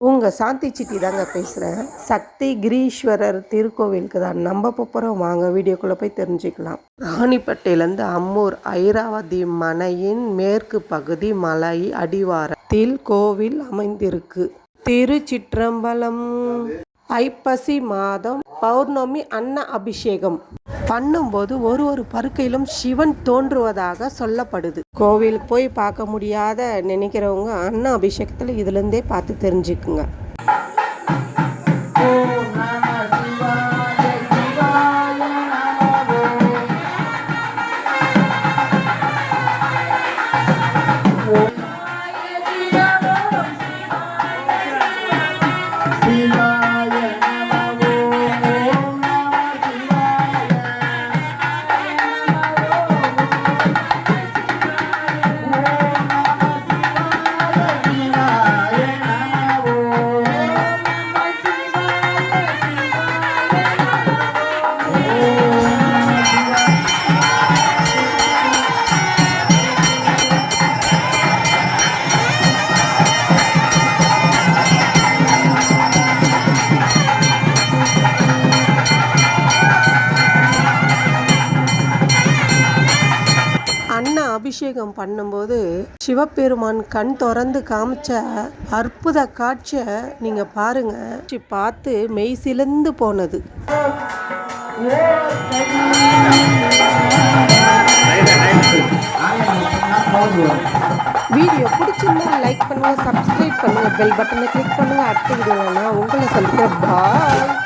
உங்க சாந்தி சிட்டி தாங்க பேசுகிறேன். சக்தி கிரீஸ்வரர் திருக்கோவிலுக்கு தான் நம்ம போகிறோம். வாங்க வீடியோக்குள்ளே போய் தெரிஞ்சுக்கலாம். ராணிப்பேட்டையிலேருந்து அம்மூர் ஐராவதி மனையின் மேற்கு பகுதி மலை அடிவாரத்தில் கோவில் அமைந்திருக்கு. திருச்சிற்றம்பலம். ஐப்பசி மாதம் பௌர்ணமி அன்ன அபிஷேகம் பண்ணும்போது ஒரு பருக்கையிலும் சிவன் தோன்றுவதாக சொல்லப்படுது. கோவிலுக்கு போய் பார்க்க முடியாத நினைக்கிறவங்க அன்ன அபிஷேகத்தில் இதுலேருந்தே பார்த்து தெரிஞ்சுக்குங்க. அன்ன அபிஷேகம் பண்ணும்போது சிவபெருமான் கண் திறந்து காமிச்ச அற்புத காட்சியை நீங்க பாருங்க. பார்த்து மெய் சிலந்து போனது. வீடியோ பிடிச்சிருந்தா லைக் பண்ணுங்க, சப்ஸ்கிரைப் பண்ணுங்க, பெல் பட்டனை கிளிக் பண்ணுங்க. அடுத்த வீடியோனா உங்களை சந்திக்கிறேன். பாய்.